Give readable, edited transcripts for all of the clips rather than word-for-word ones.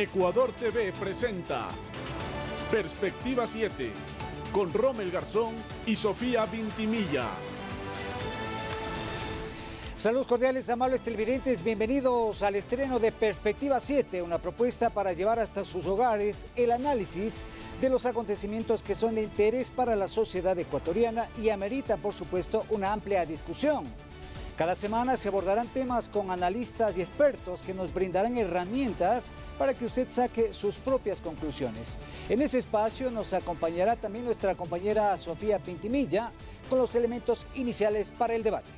Ecuador TV presenta Perspectiva 7 con Rommel Garzón y Sofía Vintimilla. Saludos cordiales, amables televidentes, bienvenidos al estreno de Perspectiva 7, una propuesta para llevar hasta sus hogares el análisis de los acontecimientos que son de interés para la sociedad ecuatoriana y ameritan, por supuesto, una amplia discusión. Cada semana se abordarán temas con analistas y expertos que nos brindarán herramientas para que usted saque sus propias conclusiones. En ese espacio nos acompañará también nuestra compañera Sofía Vintimilla con los elementos iniciales para el debate.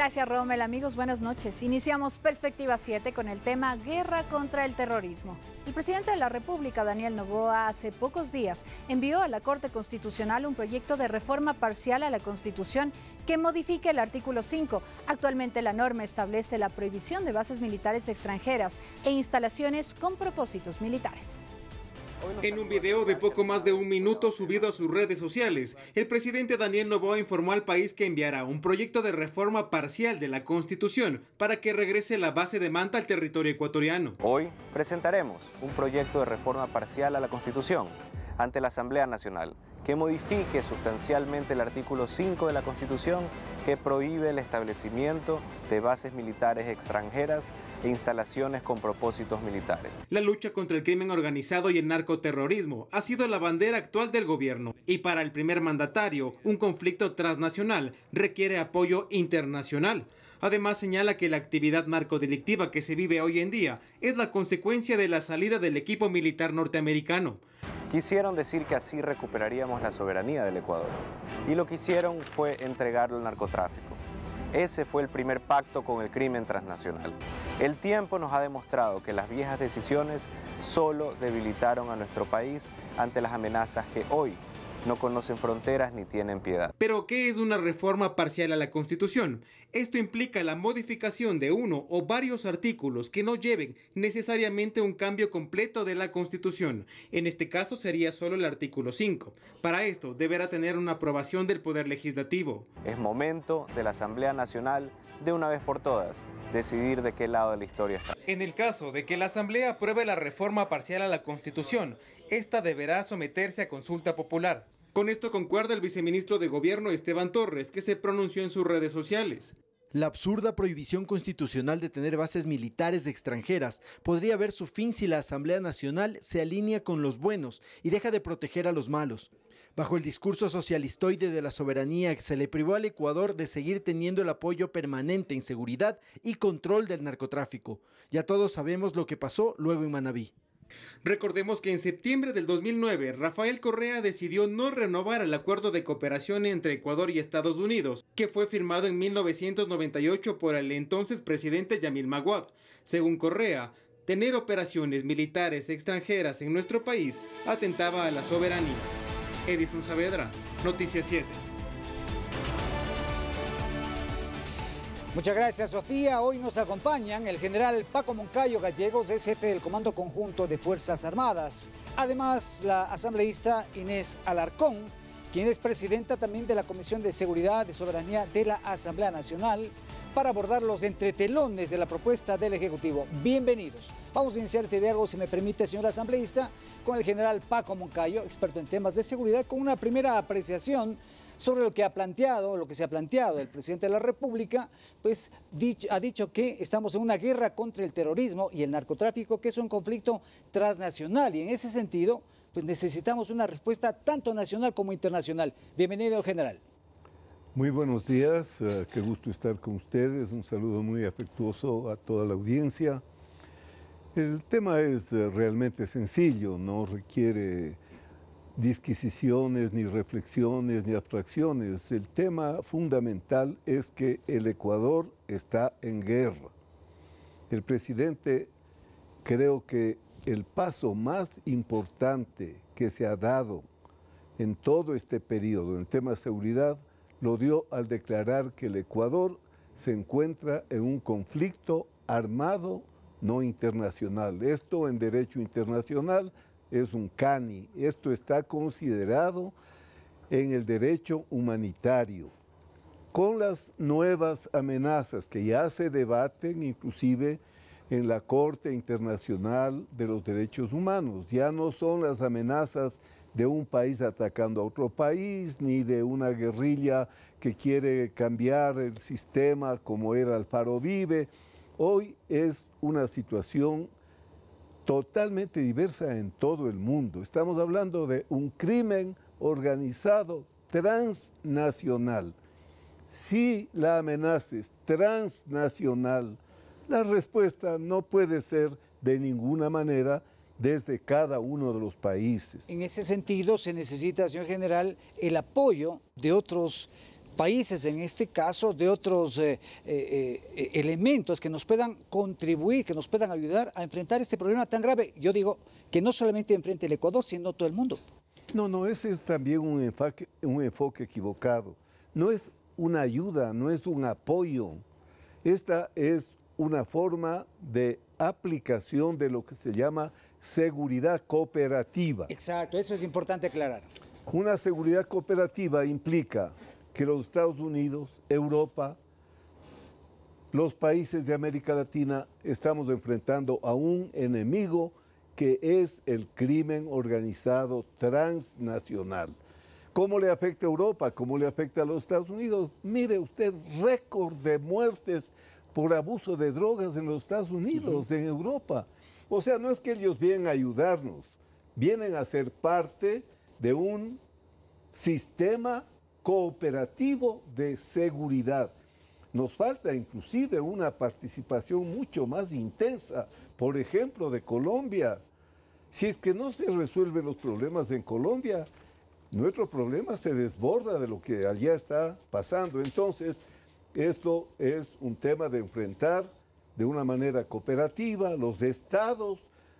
Gracias, Rommel. Amigos, buenas noches. Iniciamos Perspectiva 7 con el tema Guerra contra el Terrorismo. El presidente de la República, Daniel Noboa, hace pocos días envió a la Corte Constitucional un proyecto de reforma parcial a la Constitución que modifique el artículo 5. Actualmente la norma establece la prohibición de bases militares extranjeras e instalaciones con propósitos militares. En un video de poco más de un minuto subido a sus redes sociales, el presidente Daniel Noboa informó al país que enviará un proyecto de reforma parcial de la Constitución para que regrese la base de Manta al territorio ecuatoriano. Hoy presentaremos un proyecto de reforma parcial a la Constitución ante la Asamblea Nacional que modifique sustancialmente el artículo 5 de la Constitución que prohíbe el establecimiento de bases militares extranjeras e instalaciones con propósitos militares. La lucha contra el crimen organizado y el narcoterrorismo ha sido la bandera actual del gobierno y para el primer mandatario, un conflicto transnacional requiere apoyo internacional. Además señala que la actividad narcodelictiva que se vive hoy en día es la consecuencia de la salida del equipo militar norteamericano. Quisieron decir que así recuperaríamos la soberanía del Ecuador y lo que hicieron fue entregarlo al narcotráfico. Ese fue el primer pacto con el crimen transnacional. El tiempo nos ha demostrado que las viejas decisiones solo debilitaron a nuestro país ante las amenazas que hoy no conocen fronteras ni tienen piedad. ¿Pero qué es una reforma parcial a la Constitución? Esto implica la modificación de uno o varios artículos que no lleven necesariamente un cambio completo de la Constitución. En este caso sería solo el artículo 5. Para esto deberá tener una aprobación del Poder Legislativo. Es momento de la Asamblea Nacional, de una vez por todas, decidir de qué lado de la historia está. En el caso de que la Asamblea apruebe la reforma parcial a la Constitución, esta deberá someterse a consulta popular. Con esto concuerda el viceministro de Gobierno Esteban Torres, que se pronunció en sus redes sociales. La absurda prohibición constitucional de tener bases militares extranjeras podría ver su fin si la Asamblea Nacional se alinea con los buenos y deja de proteger a los malos. Bajo el discurso socialistoide de la soberanía, se le privó al Ecuador de seguir teniendo el apoyo permanente en seguridad y control del narcotráfico. Ya todos sabemos lo que pasó luego en Manabí. Recordemos que en septiembre del 2009, Rafael Correa decidió no renovar el acuerdo de cooperación entre Ecuador y Estados Unidos, que fue firmado en 1998 por el entonces presidente Yamil Maguad. Según Correa, tener operaciones militares extranjeras en nuestro país atentaba a la soberanía. Edison Saavedra, Noticias 7. Muchas gracias, Sofía. Hoy nos acompañan el general Paco Moncayo Gallegos, ex jefe del Comando Conjunto de Fuerzas Armadas. Además, la asambleísta Inés Alarcón, quien es presidenta también de la Comisión de Seguridad y Soberanía de la Asamblea Nacional, para abordar los entretelones de la propuesta del Ejecutivo. Bienvenidos. Vamos a iniciar este diálogo, si me permite, señor asambleísta, con el general Paco Moncayo, experto en temas de seguridad, con una primera apreciación sobre lo que se ha planteado el presidente de la República, pues ha dicho que estamos en una guerra contra el terrorismo y el narcotráfico, que es un conflicto transnacional, y en ese sentido, pues necesitamos una respuesta tanto nacional como internacional. Bienvenido, general. Muy buenos días, qué gusto estar con ustedes, un saludo muy afectuoso a toda la audiencia. El tema es realmente sencillo, no requiere disquisiciones, ni reflexiones, ni abstracciones. El tema fundamental es que el Ecuador está en guerra. El presidente, creo que el paso más importante que se ha dado en todo este periodo en el tema de seguridad lo dio al declarar que el Ecuador se encuentra en un conflicto armado no internacional. Esto en derecho internacional es un CANI. Esto está considerado en el derecho humanitario. Con las nuevas amenazas que ya se debaten inclusive en la Corte Internacional de los Derechos Humanos. Ya no son las amenazas de un país atacando a otro país, ni de una guerrilla que quiere cambiar el sistema como era Alfaro Vive. Hoy es una situación totalmente diversa en todo el mundo. Estamos hablando de un crimen organizado transnacional. Si la amenaza es transnacional, la respuesta no puede ser de ninguna manera desde cada uno de los países. En ese sentido se necesita, señor general, el apoyo de otros países, en este caso de otros elementos que nos puedan contribuir, que nos puedan ayudar a enfrentar este problema tan grave. Yo digo que no solamente enfrente el Ecuador, sino todo el mundo. No, ese es también un enfoque equivocado. No es una ayuda, no es un apoyo. Esta es una forma de aplicación de lo que se llama seguridad cooperativa. Exacto, eso es importante aclarar. Una seguridad cooperativa implica que los Estados Unidos, Europa, los países de América Latina estamos enfrentando a un enemigo que es el crimen organizado transnacional. ¿Cómo le afecta a Europa? ¿Cómo le afecta a los Estados Unidos? Mire usted, récord de muertes por abuso de drogas en los Estados Unidos, en Europa. O sea, no es que ellos vienen a ayudarnos, vienen a ser parte de un sistema cooperativo de seguridad. Nos falta inclusive una participación mucho más intensa, por ejemplo, de Colombia. Si es que no se resuelven los problemas en Colombia, nuestro problema se desborda de lo que allá está pasando. Entonces, esto es un tema de enfrentar de una manera cooperativa los estados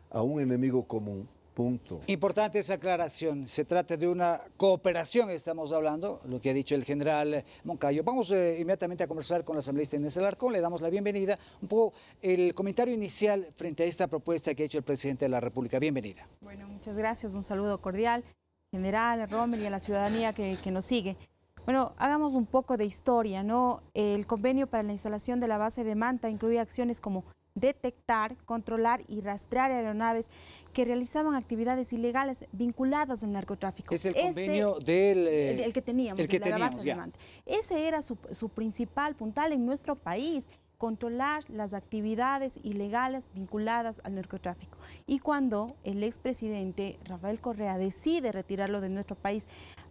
a un enemigo común. Punto. Importante esa aclaración. Se trata de una cooperación, estamos hablando, lo que ha dicho el general Moncayo. Vamos inmediatamente a conversar con la asambleísta Inés Alarcón. Le damos la bienvenida. Un poco el comentario inicial frente a esta propuesta que ha hecho el presidente de la República. Bienvenida. Bueno, muchas gracias. Un saludo cordial, general, Rommel, y a la ciudadanía que nos sigue. Bueno, hagamos un poco de historia, ¿no? El convenio para la instalación de la base de Manta incluía acciones como detectar, controlar y rastrear aeronaves que realizaban actividades ilegales vinculadas al narcotráfico. Es el convenio del que teníamos, la base de Manta. Ese era su principal puntal en nuestro país, controlar las actividades ilegales vinculadas al narcotráfico. Y cuando el expresidente Rafael Correa decide retirarlo de nuestro país,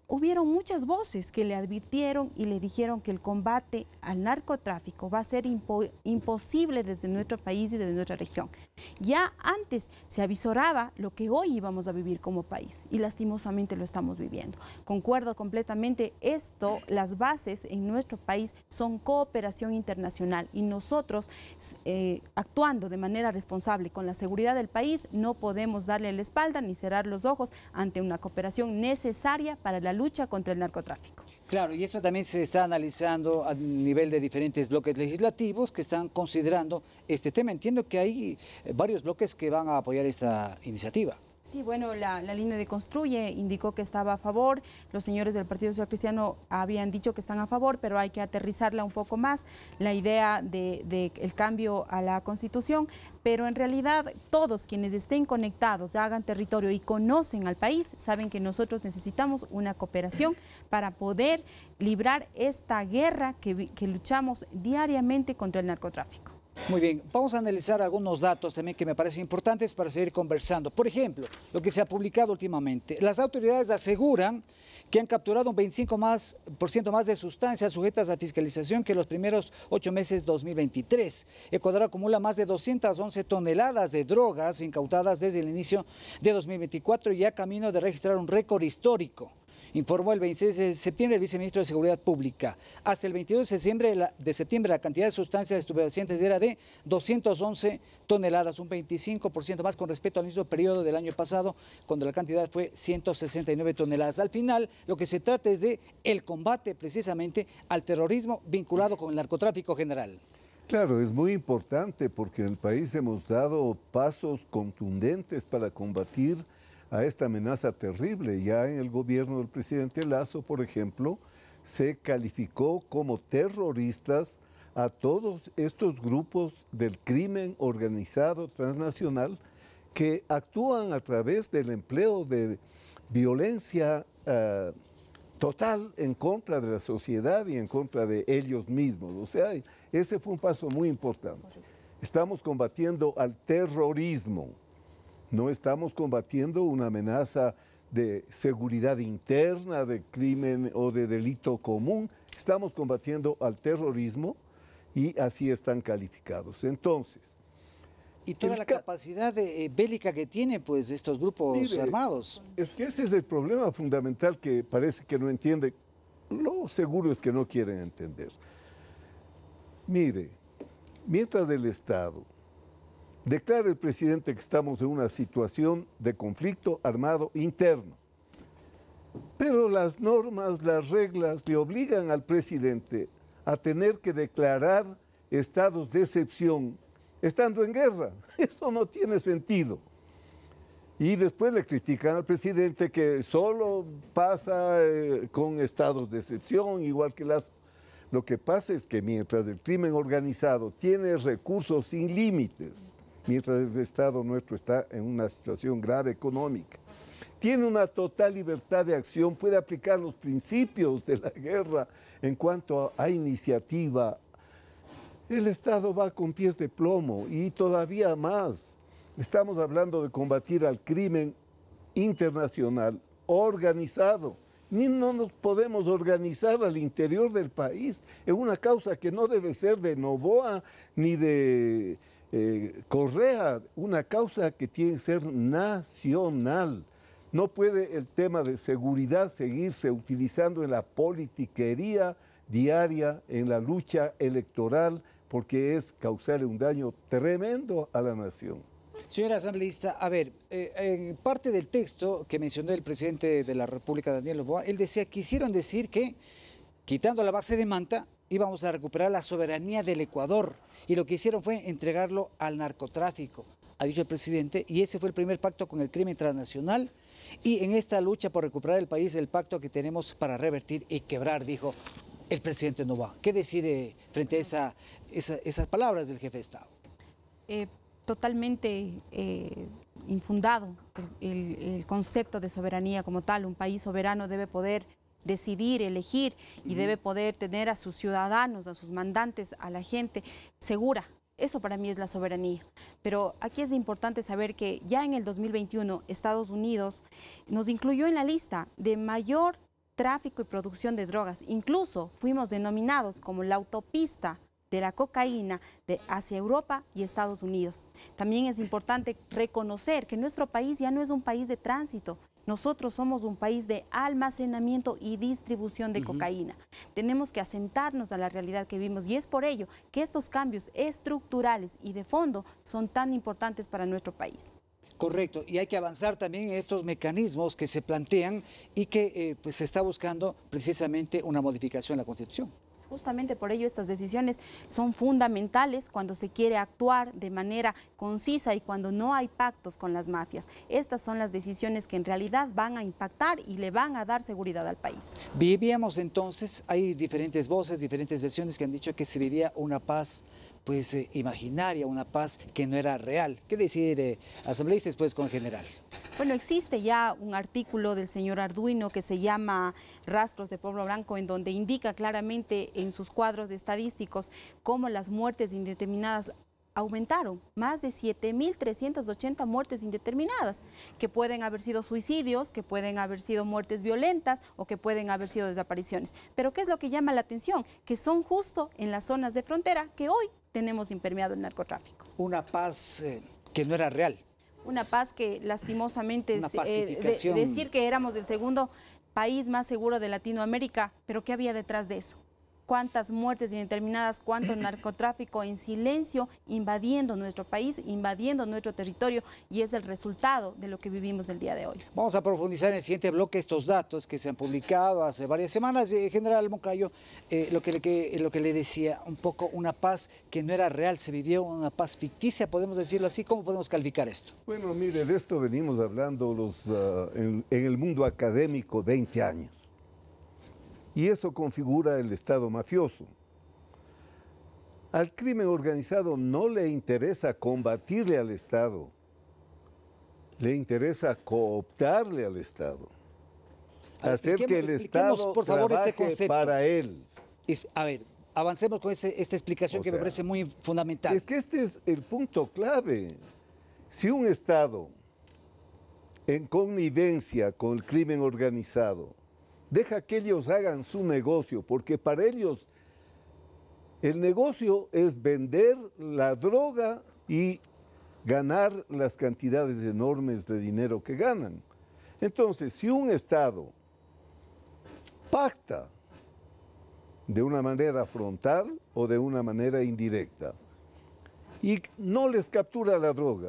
hubieron muchas voces que le advirtieron y le dijeron que el combate al narcotráfico va a ser imposible desde nuestro país y desde nuestra región. Ya antes se avisoraba lo que hoy íbamos a vivir como país y lastimosamente lo estamos viviendo. Concuerdo completamente, las bases en nuestro país son cooperación internacional y nosotros actuando de manera responsable con la seguridad del país no podemos darle la espalda ni cerrar los ojos ante una cooperación necesaria para la lucha contra el narcotráfico. Claro, y eso también se está analizando a nivel de diferentes bloques legislativos que están considerando este tema. Entiendo que hay varios bloques que van a apoyar esta iniciativa. Sí, bueno, la línea de Construye indicó que estaba a favor, los señores del Partido Social Cristiano habían dicho que están a favor, pero hay que aterrizarla un poco más, la idea de el cambio a la Constitución, pero en realidad todos quienes estén conectados, hagan territorio y conocen al país, saben que nosotros necesitamos una cooperación para poder librar esta guerra que luchamos diariamente contra el narcotráfico. Muy bien, vamos a analizar algunos datos también que me parecen importantes para seguir conversando. Por ejemplo, lo que se ha publicado últimamente. Las autoridades aseguran que han capturado un 25% más de sustancias sujetas a fiscalización que los primeros 8 meses de 2023. Ecuador acumula más de 211 toneladas de drogas incautadas desde el inicio de 2024 y ya camino de registrar un récord histórico. Informó el 26 de septiembre el viceministro de Seguridad Pública. Hasta el 22 de septiembre la cantidad de sustancias estupefacientes era de 211 toneladas, un 25% más con respecto al mismo periodo del año pasado, cuando la cantidad fue 169 toneladas. Al final, lo que se trata es de el combate precisamente al terrorismo vinculado con el narcotráfico general. Claro, es muy importante porque en el país hemos dado pasos contundentes para combatir a esta amenaza terrible. Ya en el gobierno del presidente Lasso, por ejemplo, se calificó como terroristas a todos estos grupos del crimen organizado transnacional que actúan a través del empleo de violencia total en contra de la sociedad y en contra de ellos mismos. O sea, ese fue un paso muy importante. Estamos combatiendo al terrorismo, no estamos combatiendo una amenaza de seguridad interna, de crimen o de delito común, estamos combatiendo al terrorismo y así están calificados. Entonces, y toda la capacidad bélica que tienen pues estos grupos armados. Es que ese es el problema fundamental que parece que no entiende. Lo seguro es que no quieren entender. Mire, mientras el Estado declara el presidente que estamos en una situación de conflicto armado interno, pero las normas, las reglas le obligan al presidente a tener que declarar estados de excepción estando en guerra. Eso no tiene sentido. Y después le critican al presidente que solo pasa con estados de excepción, igual que las... Lo que pasa es que mientras el crimen organizado tiene recursos sin límites, mientras el Estado nuestro está en una situación grave económica, tiene una total libertad de acción, puede aplicar los principios de la guerra en cuanto a iniciativa, el Estado va con pies de plomo y todavía más. Estamos hablando de combatir al crimen internacional organizado. Ni no nos podemos organizar al interior del país en una causa que no debe ser de Noboa ni de Correa, una causa que tiene que ser nacional. No puede el tema de seguridad seguirse utilizando en la politiquería diaria, en la lucha electoral, porque es causarle un daño tremendo a la nación. Señora asambleísta, a ver, en parte del texto que mencionó el presidente de la República, Daniel Noboa, él decía, quisieron decir que, quitando la base de Manta, íbamos a recuperar la soberanía del Ecuador, y lo que hicieron fue entregarlo al narcotráfico, ha dicho el presidente, y ese fue el primer pacto con el crimen transnacional, y en esta lucha por recuperar el país, el pacto que tenemos para revertir y quebrar, dijo el presidente Noboa. ¿Qué decir frente a esas palabras del jefe de Estado? Totalmente infundado el concepto de soberanía como tal. Un país soberano debe poder decidir, elegir y debe poder tener a sus ciudadanos, a sus mandantes, a la gente segura. Eso para mí es la soberanía. Pero aquí es importante saber que ya en el 2021 Estados Unidos nos incluyó en la lista de mayor tráfico y producción de drogas. Incluso fuimos denominados como la autopista de la cocaína hacia Europa y Estados Unidos. También es importante reconocer que nuestro país ya no es un país de tránsito. Nosotros somos un país de almacenamiento y distribución de cocaína. Tenemos que asentarnos a la realidad que vivimos y es por ello que estos cambios estructurales y de fondo son tan importantes para nuestro país. Correcto, y hay que avanzar también en estos mecanismos que se plantean y que pues se está buscando precisamente una modificación en la Constitución. Justamente por ello estas decisiones son fundamentales cuando se quiere actuar de manera concisa y cuando no hay pactos con las mafias. Estas son las decisiones que en realidad van a impactar y le van a dar seguridad al país. Vivíamos entonces, hay diferentes voces, diferentes versiones que han dicho que se vivía una paz pues imaginaria, una paz que no era real. ¿Qué decir, asambleísta, después con el general? Bueno, existe ya un artículo del señor Arduino que se llama Rastros de Pueblo Blanco, en donde indica claramente en sus cuadros estadísticos cómo las muertes indeterminadas aumentaron, más de 7.380 muertes indeterminadas, que pueden haber sido suicidios, que pueden haber sido muertes violentas o que pueden haber sido desapariciones. Pero ¿qué es lo que llama la atención? Que son justo en las zonas de frontera que hoy tenemos impermeado el narcotráfico. Una paz que no era real. Una paz que lastimosamente decir que éramos el segundo país más seguro de Latinoamérica, pero ¿qué había detrás de eso? cuántas muertes indeterminadas, cuánto narcotráfico en silencio invadiendo nuestro país, invadiendo nuestro territorio, y es el resultado de lo que vivimos el día de hoy. Vamos a profundizar en el siguiente bloque estos datos que se han publicado hace varias semanas. General Moncayo, lo que le decía, un poco una paz que no era real, se vivió una paz ficticia, podemos decirlo así. ¿Cómo podemos calificar esto? Bueno, mire, de esto venimos hablando en el mundo académico 20 años. Y eso configura el Estado mafioso. Al crimen organizado no le interesa combatirle al Estado, le interesa cooptarle al Estado, hacer que el Estado por favor, trabaje este concepto para él. A ver, avancemos con esta explicación que me parece muy fundamental. Es que este es el punto clave. Si un Estado, en connivencia con el crimen organizado, deja que ellos hagan su negocio, porque para ellos el negocio es vender la droga y ganar las cantidades enormes de dinero que ganan. Entonces, si un Estado pacta de una manera frontal o de una manera indirecta y no les captura la droga,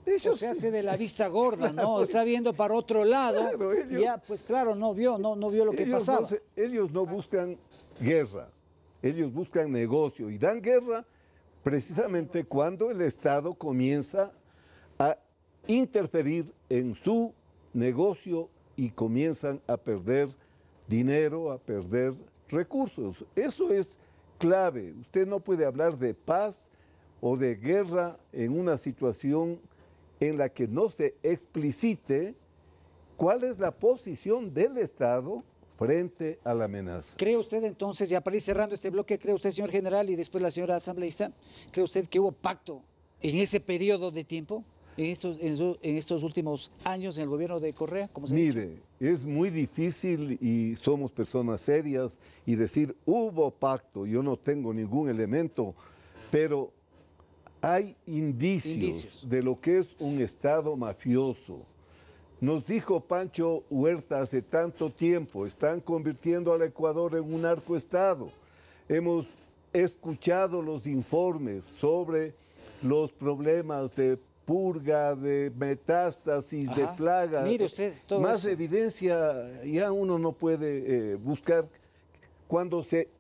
Eso se hace de la vista gorda, ¿no? Claro, está viendo para otro lado. Claro, ya, pues claro, no vio lo que pasaba. Ellos no buscan guerra, ellos buscan negocio y dan guerra precisamente cuando el Estado comienza a interferir en su negocio y comienzan a perder dinero, a perder recursos. Eso es clave. Usted no puede hablar de paz o de guerra en una situación en la que no se explicite cuál es la posición del Estado frente a la amenaza. ¿Cree usted entonces, ya para ir cerrando este bloque, cree usted, señor general, y después la señora asambleísta, cree usted que hubo pacto en ese periodo de tiempo, en estos últimos años en el gobierno de Correa? Mire, es muy difícil y somos personas serias y decir hubo pacto, yo no tengo ningún elemento, pero hay indicios de lo que es un Estado mafioso. Nos dijo Pancho Huerta hace tanto tiempo, están convirtiendo al Ecuador en un narcoestado. Hemos escuchado los informes sobre los problemas de purga, de metástasis, de plaga. Mire usted, todo más eso. Evidencia ya uno no puede buscar cuando se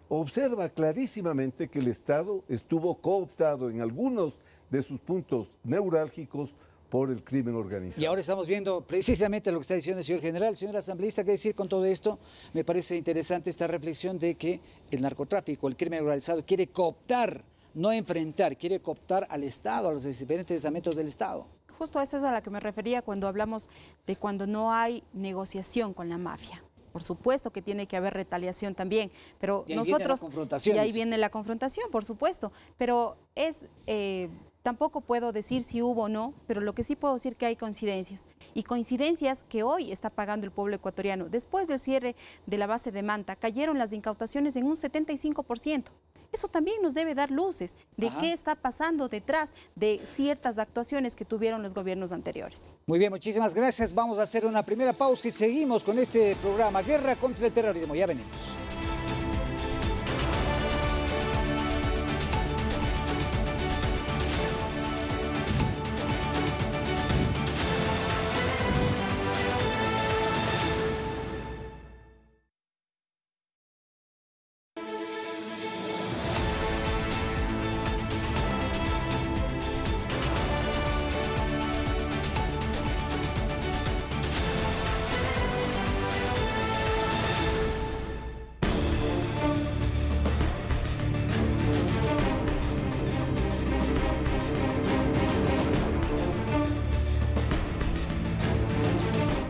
observa clarísimamente que el Estado estuvo cooptado en algunos de sus puntos neurálgicos por el crimen organizado. Y ahora estamos viendo precisamente lo que está diciendo el señor general. Señor asambleísta, ¿qué decir con todo esto? Me parece interesante esta reflexión de que el narcotráfico, el crimen organizado, quiere cooptar, no enfrentar, quiere cooptar al Estado, a los diferentes estamentos del Estado. Justo a eso es a la que me refería cuando hablamos de cuando no hay negociación con la mafia. Por supuesto que tiene que haber retaliación también, pero y ahí nosotros... Viene y ahí viene la confrontación, por supuesto, pero es... tampoco puedo decir si hubo o no, pero lo que sí puedo decir que hay coincidencias. Y coincidencias que hoy está pagando el pueblo ecuatoriano. Después del cierre de la base de Manta, cayeron las incautaciones en un 75%. Eso también nos debe dar luces de qué está pasando detrás de ciertas actuaciones que tuvieron los gobiernos anteriores. Muy bien, muchísimas gracias. Vamos a hacer una primera pausa y seguimos con este programa Guerra contra el Terrorismo. Ya venimos.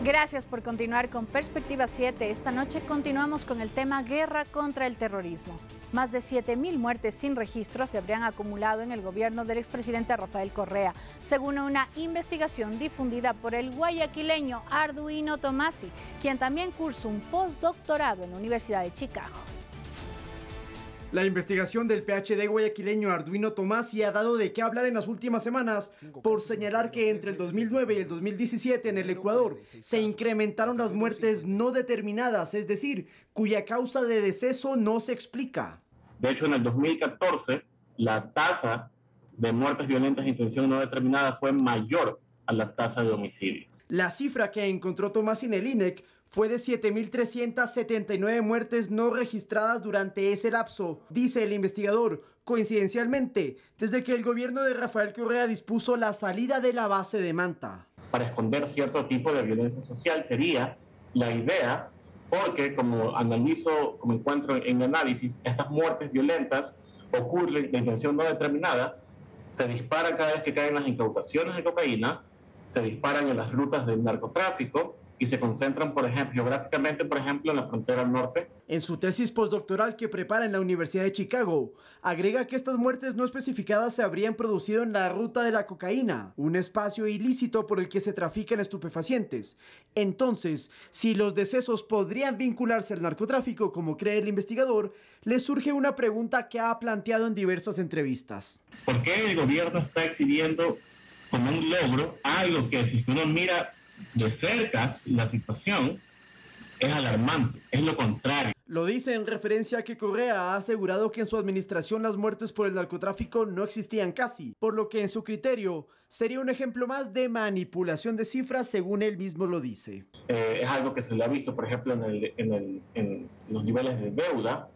Gracias por continuar con Perspectiva 7. Esta noche continuamos con el tema Guerra contra el Terrorismo. Más de 7.000 muertes sin registro se habrían acumulado en el gobierno del expresidente Rafael Correa, según una investigación difundida por el guayaquileño Arduino Tomasi, quien también cursa un postdoctorado en la Universidad de Chicago. La investigación del PhD guayaquileño Arduino Tomasi ha dado de qué hablar en las últimas semanas por señalar que entre el 2009 y el 2017 en el Ecuador se incrementaron las muertes no determinadas, es decir, cuya causa de deceso no se explica. De hecho, en el 2014, la tasa de muertes violentas de intención no determinada fue mayor a la tasa de homicidios. La cifra que encontró Tomasi en el INEC fue de 7.379 muertes no registradas durante ese lapso, dice el investigador, coincidencialmente, desde que el gobierno de Rafael Correa dispuso la salida de la base de Manta. Para esconder cierto tipo de violencia social sería la idea, porque como encuentro en el análisis, estas muertes violentas ocurren de intención no determinada, se disparan cada vez que caen las incautaciones de cocaína, se disparan en las rutas del narcotráfico, y se concentran, por ejemplo, geográficamente, por ejemplo, en la frontera norte. En su tesis postdoctoral que prepara en la Universidad de Chicago, agrega que estas muertes no especificadas se habrían producido en la ruta de la cocaína, un espacio ilícito por el que se trafican estupefacientes. Entonces, si los decesos podrían vincularse al narcotráfico, como cree el investigador, le surge una pregunta que ha planteado en diversas entrevistas. ¿Por qué el gobierno está exhibiendo como un logro algo que, si uno mira de cerca la situación, es alarmante, es lo contrario? Lo dice en referencia a que Correa ha asegurado que en su administración las muertes por el narcotráfico no existían casi, por lo que en su criterio sería un ejemplo más de manipulación de cifras, según él mismo lo dice. Es algo que se le ha visto, por ejemplo, en los niveles de deuda,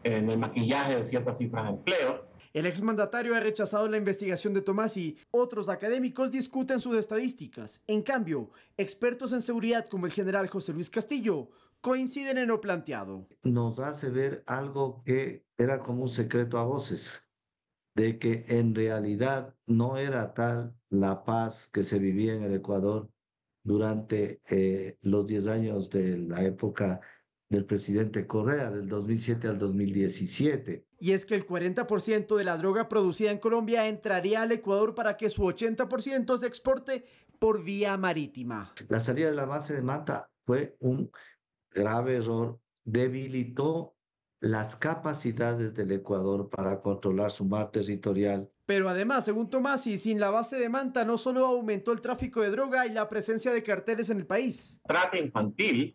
en el maquillaje de ciertas cifras de empleo. El exmandatario ha rechazado la investigación de Tomasi. Otros académicos discuten sus estadísticas. En cambio, expertos en seguridad como el general José Luis Castillo coinciden en lo planteado. Nos hace ver algo que era como un secreto a voces, de que en realidad no era tal la paz que se vivía en el Ecuador durante los 10 años de la época del presidente Correa, del 2007 al 2017. Y es que el 40% de la droga producida en Colombia entraría al Ecuador para que su 80% se exporte por vía marítima. La salida de la base de Manta fue un grave error, debilitó las capacidades del Ecuador para controlar su mar territorial. Pero además, según Tomasi, sin la base de Manta no solo aumentó el tráfico de droga y la presencia de carteles en el país. Trata infantil.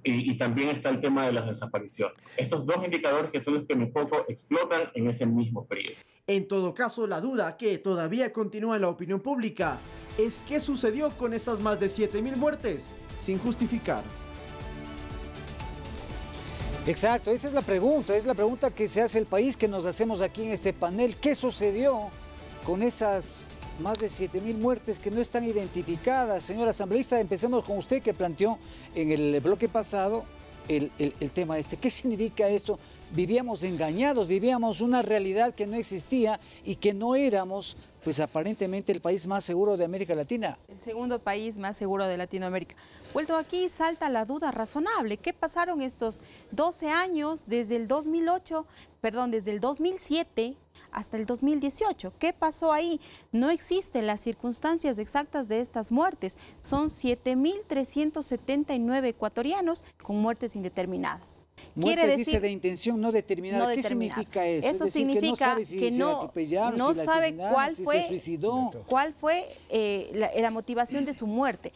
Y también está el tema de las desapariciones. Estos dos indicadores, que son los que me enfoco, explotan en ese mismo periodo. En todo caso, la duda que todavía continúa en la opinión pública es qué sucedió con esas más de 7.000 muertes sin justificar. Exacto, esa es la pregunta que se hace el país, que nos hacemos aquí en este panel. ¿Qué sucedió con esas más de 7.000 muertes que no están identificadas? Señor asambleísta, empecemos con usted, que planteó en el bloque pasado el tema este. ¿Qué significa esto? Vivíamos engañados, vivíamos una realidad que no existía y que no éramos, pues aparentemente, el país más seguro de América Latina. El segundo país más seguro de Latinoamérica. Vuelto aquí, salta la duda razonable. ¿Qué pasaron estos 12 años desde el 2007 hasta el 2018? ¿Qué pasó ahí? No existen las circunstancias exactas de estas muertes. Son 7.379 ecuatorianos con muertes indeterminadas. Muertes, dice, de intención no determinada. No ¿Qué determinada. significa eso? Eso es decir, significa que no sabe si se atropellaron, no si la sabe asesinaron, si se suicidó. ¿Cuál fue la motivación de su muerte?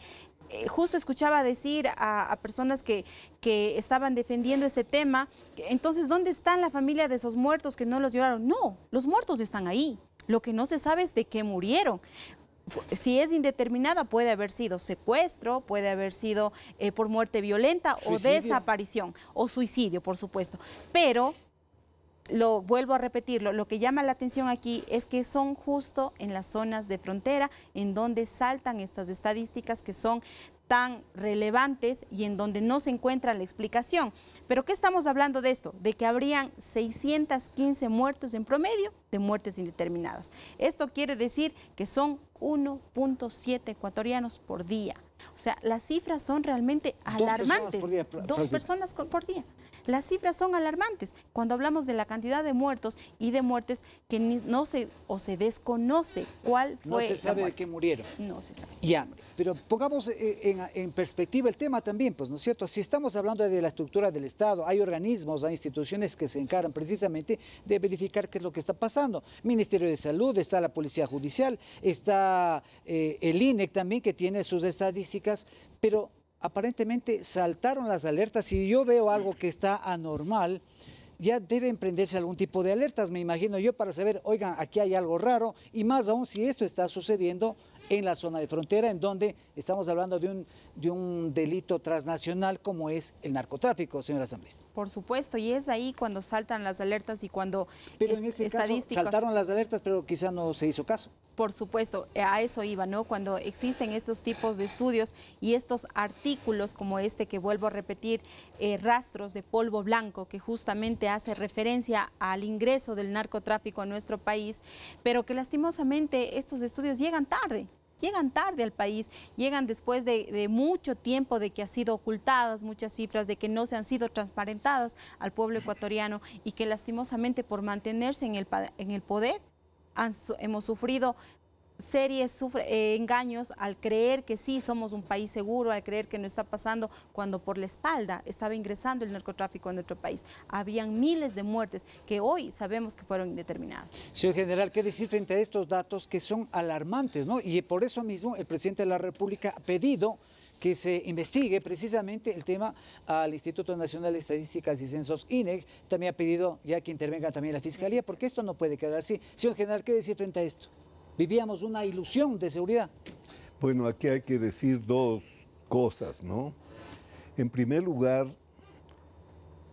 Justo escuchaba decir a personas que estaban defendiendo ese tema, entonces, ¿dónde están la familia de esos muertos que no los lloraron? No, los muertos están ahí. Lo que no se sabe es de qué murieron. Si es indeterminada, puede haber sido secuestro, puede haber sido por muerte violenta, suicidio, o desaparición, o suicidio, por supuesto. Pero, vuelvo a repetirlo, lo que llama la atención aquí es que son justo en las zonas de frontera en donde saltan estas estadísticas que son tan relevantes y en donde no se encuentra la explicación. ¿Pero qué estamos hablando de esto? De que habrían 615 muertes en promedio de muertes indeterminadas. Esto quiere decir que son 1.7 ecuatorianos por día. O sea, las cifras son realmente alarmantes. 2 personas por día. Las cifras son alarmantes cuando hablamos de la cantidad de muertos y de muertes que no se desconoce cuál fue. No se sabe de qué murieron. No se sabe. Ya, pero pongamos en perspectiva el tema también, pues, ¿no es cierto? Si estamos hablando de la estructura del Estado, hay organismos, hay instituciones que se encargan precisamente de verificar qué es lo que está pasando. Ministerio de Salud, está la Policía Judicial, está el INEC también, que tiene sus estadísticas, pero aparentemente saltaron las alertas. Si yo veo algo que está anormal, ya debe emprenderse algún tipo de alertas, me imagino yo, para saber, oigan, aquí hay algo raro, y más aún si esto está sucediendo en la zona de frontera, en donde estamos hablando de un delito transnacional como es el narcotráfico, señora asambleísta. Por supuesto, y es ahí cuando saltan las alertas y cuando pero en ese caso saltaron las alertas, pero quizá no se hizo caso. Por supuesto, a eso iba, ¿no? Cuando existen estos tipos de estudios y estos artículos como este que vuelvo a repetir, rastros de polvo blanco, que justamente hace referencia al ingreso del narcotráfico a nuestro país, pero que lastimosamente estos estudios llegan tarde al país, llegan después de mucho tiempo de que han sido ocultadas muchas cifras, de que no se han sido transparentadas al pueblo ecuatoriano y que lastimosamente por mantenerse en el poder hemos sufrido serios engaños al creer que sí somos un país seguro, al creer que no está pasando, cuando por la espalda estaba ingresando el narcotráfico en nuestro país. Habían miles de muertes que hoy sabemos que fueron indeterminadas. Señor general, ¿qué decir frente a estos datos que son alarmantes, ¿no? Y por eso mismo el presidente de la República ha pedido que se investigue precisamente el tema al Instituto Nacional de Estadísticas y Censos, INEC. También ha pedido ya que intervenga también la Fiscalía, porque esto no puede quedar así. Señor general, ¿qué decir frente a esto? Vivíamos una ilusión de seguridad. Bueno, aquí hay que decir dos cosas, ¿no? En primer lugar,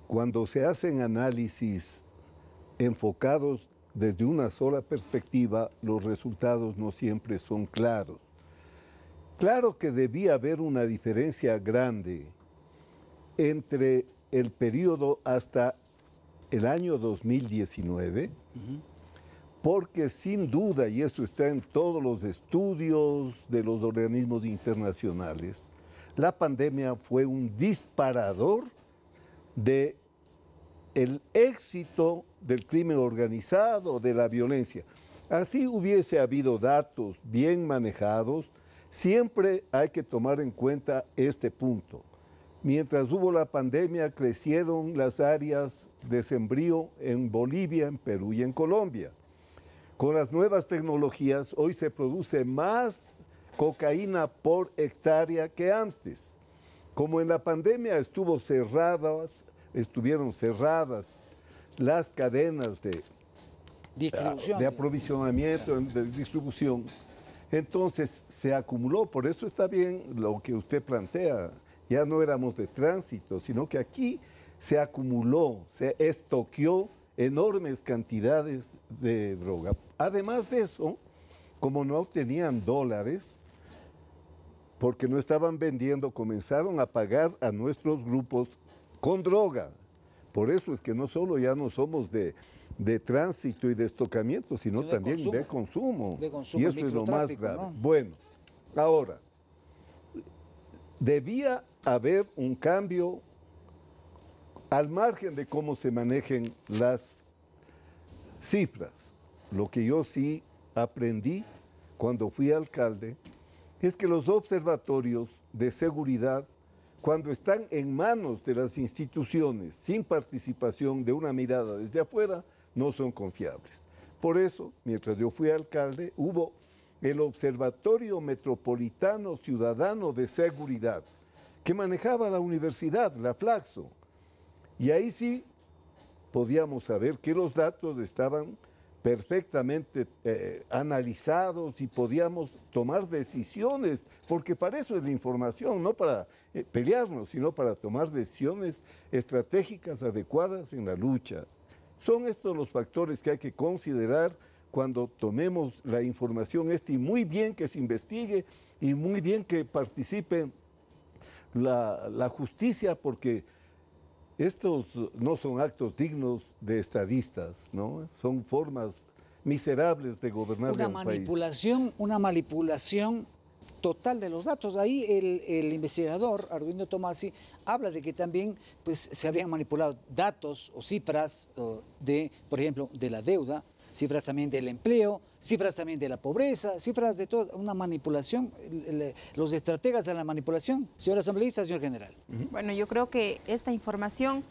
cuando se hacen análisis enfocados desde una sola perspectiva, los resultados no siempre son claros. Claro que debía haber una diferencia grande entre el periodo hasta el año 2019, porque sin duda, y esto está en todos los estudios de los organismos internacionales, la pandemia fue un disparador del éxito del crimen organizado, de la violencia. Así hubiese habido datos bien manejados, siempre hay que tomar en cuenta este punto. Mientras hubo la pandemia, crecieron las áreas de sembrío en Bolivia, en Perú y en Colombia. Con las nuevas tecnologías, hoy se produce más cocaína por hectárea que antes. Como en la pandemia estuvieron cerradas las cadenas de aprovisionamiento, de distribución, entonces se acumuló. Por eso está bien lo que usted plantea. Ya no éramos de tránsito, sino que aquí se acumuló, se estoqueó enormes cantidades de droga. Además de eso, como no tenían dólares, porque no estaban vendiendo, comenzaron a pagar a nuestros grupos con droga. Por eso es que no solo ya no somos de tránsito y de estocamiento, sino también de consumo. Y eso es lo más grave. ¿No? Bueno, ahora, debía haber un cambio al margen de cómo se manejen las cifras. Lo que yo sí aprendí cuando fui alcalde es que los observatorios de seguridad, cuando están en manos de las instituciones sin participación de una mirada desde afuera, no son confiables. Por eso, mientras yo fui alcalde, hubo el Observatorio Metropolitano Ciudadano de Seguridad, que manejaba la universidad, la Flaxo. Y ahí sí podíamos saber que los datos estaban perfectamente analizados y podíamos tomar decisiones, porque para eso es la información, no para pelearnos, sino para tomar decisiones estratégicas adecuadas en la lucha. Son estos los factores que hay que considerar cuando tomemos la información y muy bien que se investigue y muy bien que participe la justicia, porque estos no son actos dignos de estadistas, ¿no? Son formas miserables de gobernar un país. Una manipulación total de los datos. Ahí el investigador Arduino Tomasi habla de que también pues, se habrían manipulado datos o cifras por ejemplo, de la deuda, cifras también del empleo, cifras también de la pobreza, cifras de toda una manipulación, los estrategas de la manipulación. Señor asambleísta, señor general. Bueno, yo creo que esta información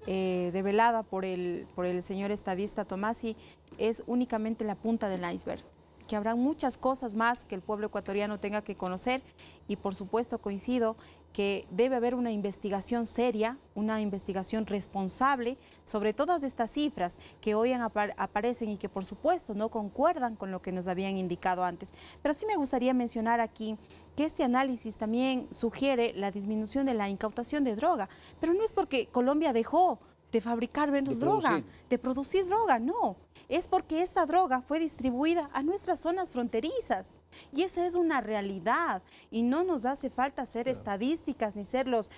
develada por el señor estadista Tomasi es únicamente la punta del iceberg, que habrá muchas cosas más que el pueblo ecuatoriano tenga que conocer y por supuesto coincido que debe haber una investigación seria, una investigación responsable sobre todas estas cifras que hoy aparecen y que por supuesto no concuerdan con lo que nos habían indicado antes. Pero sí me gustaría mencionar aquí que este análisis también sugiere la disminución de la incautación de droga, pero no es porque Colombia dejó de fabricar menos droga, de producir droga, no. Es porque esta droga fue distribuida a nuestras zonas fronterizas. Y esa es una realidad. Y no nos hace falta hacer estadísticas ni ser los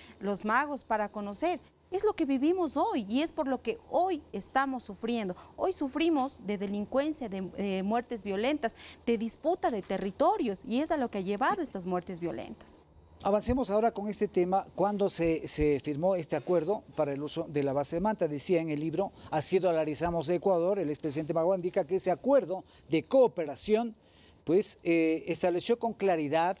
magos para conocer. Es lo que vivimos hoy y es por lo que hoy estamos sufriendo. Hoy sufrimos de delincuencia, de muertes violentas, de disputa de territorios y es a lo que ha llevado estas muertes violentas. Avancemos ahora con este tema. Cuando se firmó este acuerdo para el uso de la base de Manta, decía en el libro Así dolarizamos Ecuador, el expresidente Magua indica que ese acuerdo de cooperación pues estableció con claridad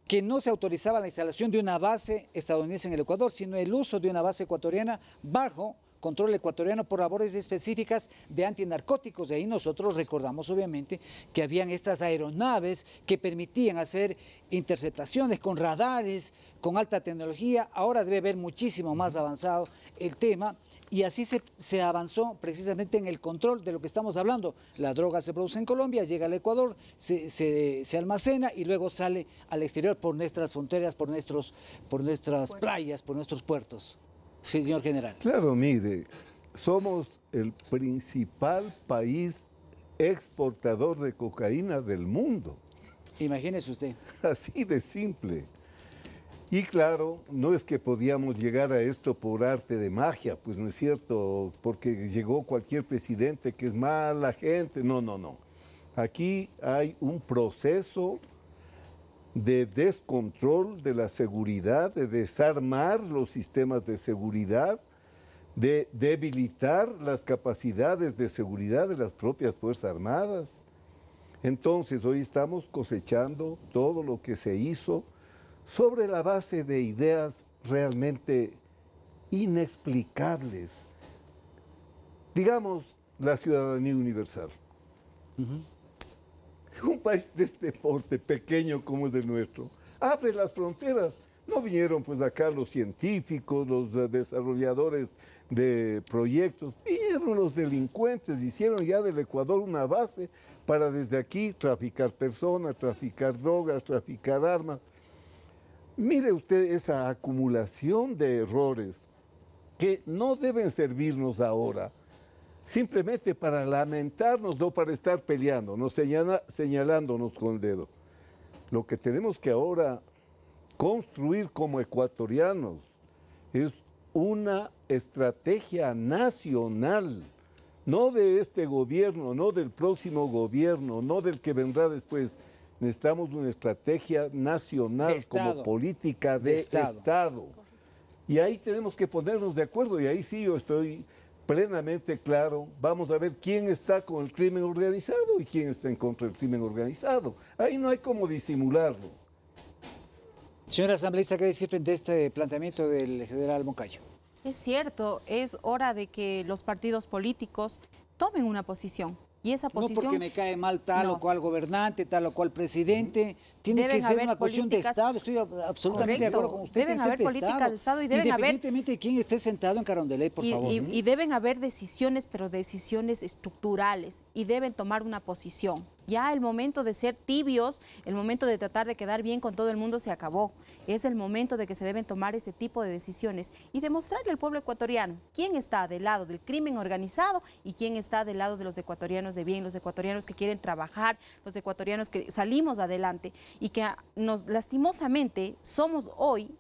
que no se autorizaba la instalación de una base estadounidense en el Ecuador, sino el uso de una base ecuatoriana bajo control ecuatoriano por labores específicas de antinarcóticos. De ahí nosotros recordamos obviamente que habían estas aeronaves que permitían hacer interceptaciones con radares, con alta tecnología. Ahora debe haber muchísimo más avanzado el tema y así se avanzó precisamente en el control de lo que estamos hablando. La droga se produce en Colombia, llega al Ecuador, se almacena y luego sale al exterior por nuestras fronteras, por nuestras playas, por nuestros puertos. Sí, señor general. Claro, mire, somos el principal país exportador de cocaína del mundo. Imagínese usted. Así de simple. Y claro, no es que podíamos llegar a esto por arte de magia, pues no es cierto, porque llegó cualquier presidente que es mala gente. No, no, no. Aquí hay un proceso de descontrol de la seguridad, de desarmar los sistemas de seguridad, de debilitar las capacidades de seguridad de las propias Fuerzas Armadas. Entonces, hoy estamos cosechando todo lo que se hizo sobre la base de ideas realmente inexplicables. Digamos, la ciudadanía universal. Un país de este porte pequeño como es el nuestro, abre las fronteras. No vinieron pues acá los científicos, los desarrolladores de proyectos, vinieron los delincuentes, hicieron ya del Ecuador una base para desde aquí traficar personas, traficar drogas, traficar armas. Mire usted esa acumulación de errores que no deben servirnos ahora simplemente para lamentarnos, no para estar peleando, no señalándonos con el dedo. Lo que tenemos que ahora construir como ecuatorianos es una estrategia nacional, no de este gobierno, no del próximo gobierno, no del que vendrá después. Necesitamos una estrategia nacional como política de Estado. Y ahí tenemos que ponernos de acuerdo y ahí sí yo estoy plenamente claro. Vamos a ver quién está con el crimen organizado y quién está en contra del crimen organizado. Ahí no hay cómo disimularlo. Señora asambleísta, ¿qué decir frente a este planteamiento del general Moncayo? Es cierto, es hora de que los partidos políticos tomen una posición. Y esa posición, no porque me cae mal tal o cual gobernante, tal o cual presidente, tiene que ser una cuestión de Estado. Estoy absolutamente de acuerdo con usted. Deben haber políticas de Estado y deben independientemente de quién esté sentado en Carondelet, por favor. Y deben haber decisiones, pero decisiones estructurales y deben tomar una posición. Ya el momento de ser tibios, el momento de tratar de quedar bien con todo el mundo se acabó. Es el momento de que se deben tomar ese tipo de decisiones y demostrarle al pueblo ecuatoriano quién está del lado del crimen organizado y quién está del lado de los ecuatorianos de bien, los ecuatorianos que quieren trabajar, los ecuatorianos que salimos adelante y que lastimosamente somos hoy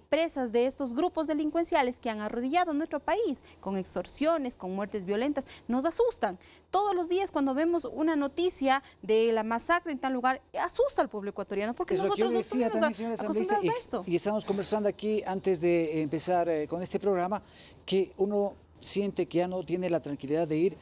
presas de estos grupos delincuenciales que han arrodillado nuestro país con extorsiones, con muertes violentas. Nos asustan. Todos los días cuando vemos una noticia de la masacre en tal lugar, asusta al pueblo ecuatoriano, porque es nosotros lo que yo decía también, señora asambleísta, a esto. Y estamos conversando aquí antes de empezar con este programa, que uno siente que ya no tiene la tranquilidad de ir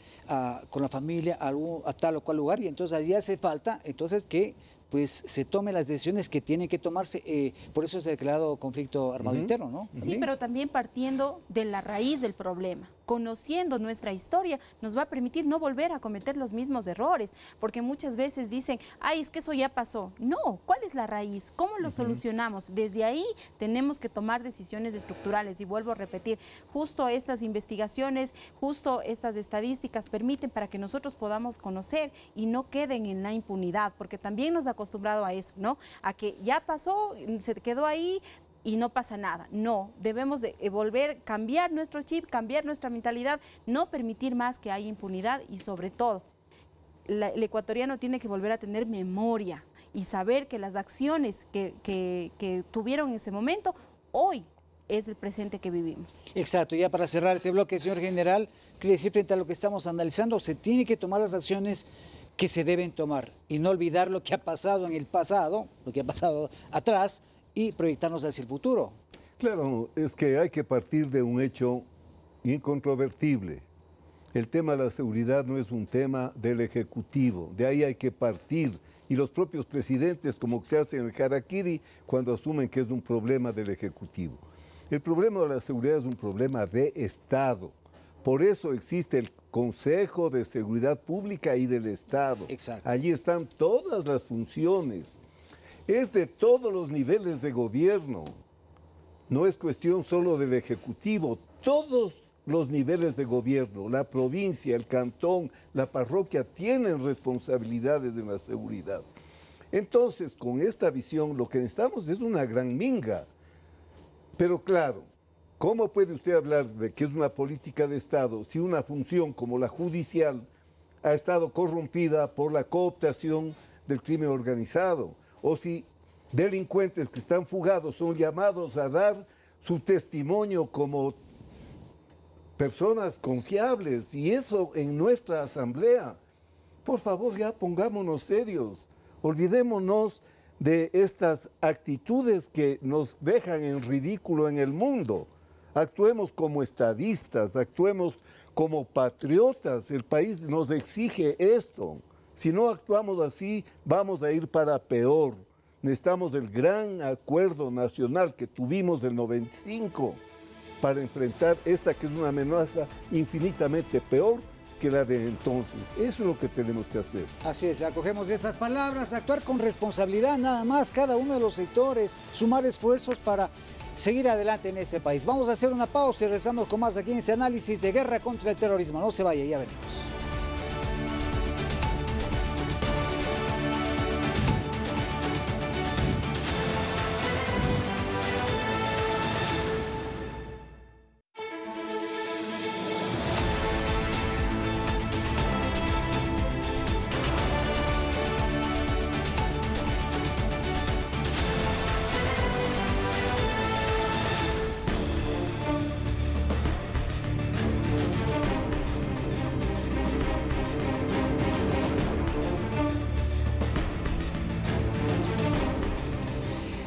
con la familia a tal o cual lugar, y entonces allí hace falta entonces que pues se tomen las decisiones que tienen que tomarse, por eso se ha declarado conflicto armado interno, ¿no? Sí, pero también partiendo de la raíz del problema. Conociendo nuestra historia nos va a permitir no volver a cometer los mismos errores, porque muchas veces dicen, ay, es que eso ya pasó. No, ¿cuál es la raíz? ¿Cómo lo solucionamos? Desde ahí tenemos que tomar decisiones estructurales, y vuelvo a repetir, justo estas investigaciones, justo estas estadísticas permiten para que nosotros podamos conocer y no queden en la impunidad, porque también nos ha acostumbrado a eso, ¿no? A que ya pasó, se quedó ahí, y no pasa nada. No, debemos de volver, cambiar nuestro chip, cambiar nuestra mentalidad, no permitir más que haya impunidad, y sobre todo, el ecuatoriano tiene que volver a tener memoria y saber que las acciones que tuvieron en ese momento, hoy es el presente que vivimos. Exacto, ya para cerrar este bloque, señor general, quiere decir, frente a lo que estamos analizando, se tiene que tomar las acciones que se deben tomar y no olvidar lo que ha pasado en el pasado, lo que ha pasado atrás, y proyectarnos hacia el futuro. Claro, es que hay que partir de un hecho incontrovertible. El tema de la seguridad no es un tema del Ejecutivo, de ahí hay que partir. Y los propios presidentes, como se hace en el harakiri, cuando asumen que es un problema del Ejecutivo. El problema de la seguridad es un problema de Estado. Por eso existe el Consejo de Seguridad Pública y del Estado. Exacto. Allí están todas las funciones. Es de todos los niveles de gobierno. No es cuestión solo del Ejecutivo. Todos los niveles de gobierno, la provincia, el cantón, la parroquia, tienen responsabilidades en la seguridad. Entonces, con esta visión, lo que necesitamos es una gran minga. Pero claro, ¿cómo puede usted hablar de que es una política de Estado si una función como la judicial ha estado corrompida por la cooptación del crimen organizado? O si delincuentes que están fugados son llamados a dar su testimonio como personas confiables, y eso en nuestra asamblea. Por favor, ya pongámonos serios, olvidémonos de estas actitudes que nos dejan en ridículo en el mundo. Actuemos como estadistas, actuemos como patriotas, el país nos exige esto. Si no actuamos así, vamos a ir para peor. Necesitamos el gran acuerdo nacional que tuvimos del 95 para enfrentar esta que es una amenaza infinitamente peor que la de entonces. Eso es lo que tenemos que hacer. Así es, acogemos esas palabras, actuar con responsabilidad nada más, cada uno de los sectores, sumar esfuerzos para seguir adelante en este país. Vamos a hacer una pausa y regresamos con más aquí en ese análisis de guerra contra el terrorismo. No se vaya, ya venimos.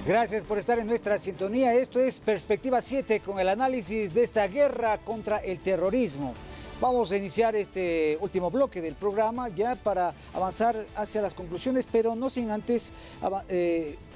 Gracias por estar en nuestra sintonía. Esto es Perspectiva 7 con el análisis de esta guerra contra el terrorismo. Vamos a iniciar este último bloque del programa ya para avanzar hacia las conclusiones, pero no sin antes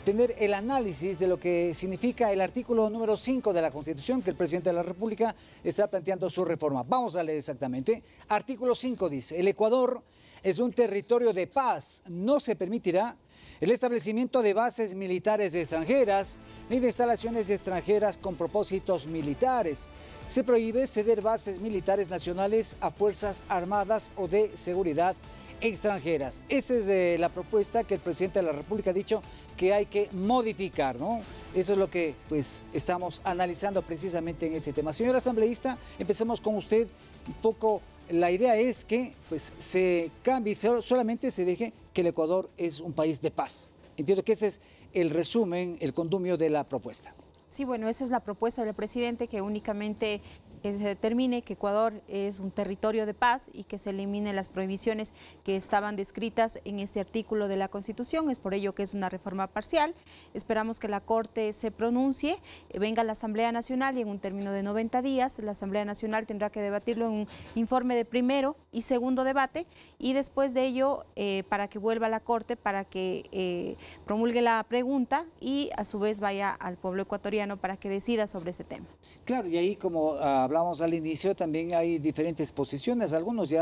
tener el análisis de lo que significa el artículo número 5 de la Constitución, que el presidente de la República está planteando su reforma. Vamos a leer exactamente. Artículo 5 dice: el Ecuador es un territorio de paz. No se permitirá el establecimiento de bases militares extranjeras ni de instalaciones extranjeras con propósitos militares. Se prohíbe ceder bases militares nacionales a fuerzas armadas o de seguridad extranjeras. Esa es la propuesta que el presidente de la República ha dicho que hay que modificar, ¿no? Eso es lo que pues estamos analizando precisamente en ese tema. Señor asambleísta, empecemos con usted un poco. La idea es que pues, se cambie, solamente se deje que el Ecuador es un país de paz. Entiendo que ese es el resumen, el condumio de la propuesta. Sí, bueno, esa es la propuesta del presidente, que únicamente se determine que Ecuador es un territorio de paz y que se eliminen las prohibiciones que estaban descritas en este artículo de la Constitución. Es por ello que es una reforma parcial. Esperamos que la Corte se pronuncie, venga a la Asamblea Nacional y en un término de 90 días la Asamblea Nacional tendrá que debatirlo en un informe de primero y segundo debate, y después de ello para que vuelva a la Corte para que promulgue la pregunta y a su vez vaya al pueblo ecuatoriano para que decida sobre este tema. Claro, y ahí como hablamos al inicio, también hay diferentes posiciones. Algunos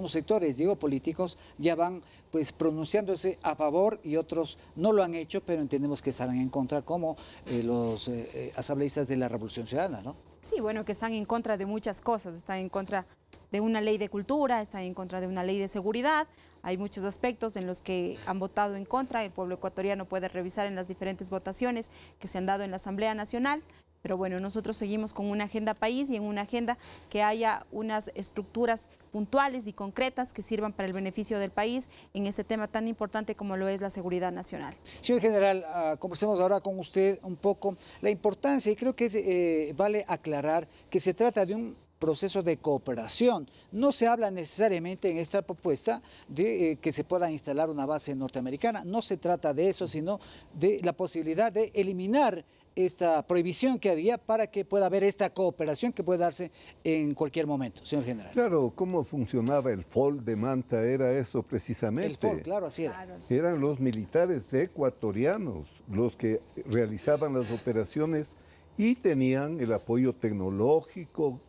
sectores, digo, políticos, ya van pues pronunciándose a favor y otros no lo han hecho, pero entendemos que estarán en contra, como los asambleístas de la Revolución Ciudadana, ¿no? Sí, bueno, que están en contra de muchas cosas, están en contra de una ley de cultura, están en contra de una ley de seguridad. Hay muchos aspectos en los que han votado en contra. El pueblo ecuatoriano puede revisar en las diferentes votaciones que se han dado en la Asamblea Nacional. Pero bueno, nosotros seguimos con una agenda país y en una agenda que haya unas estructuras puntuales y concretas que sirvan para el beneficio del país en este tema tan importante como lo es la seguridad nacional. Señor general, conversemos ahora con usted un poco la importancia, y creo que vale aclarar que se trata de un proceso de cooperación. No se habla necesariamente en esta propuesta de que se pueda instalar una base norteamericana. No se trata de eso, sino de la posibilidad de eliminar esta prohibición que había para que pueda haber esta cooperación que puede darse en cualquier momento, señor general. Claro, ¿cómo funcionaba el FOL de Manta? Era eso precisamente. El FOL, claro, así era. Eran los militares ecuatorianos los que realizaban las operaciones y tenían el apoyo tecnológico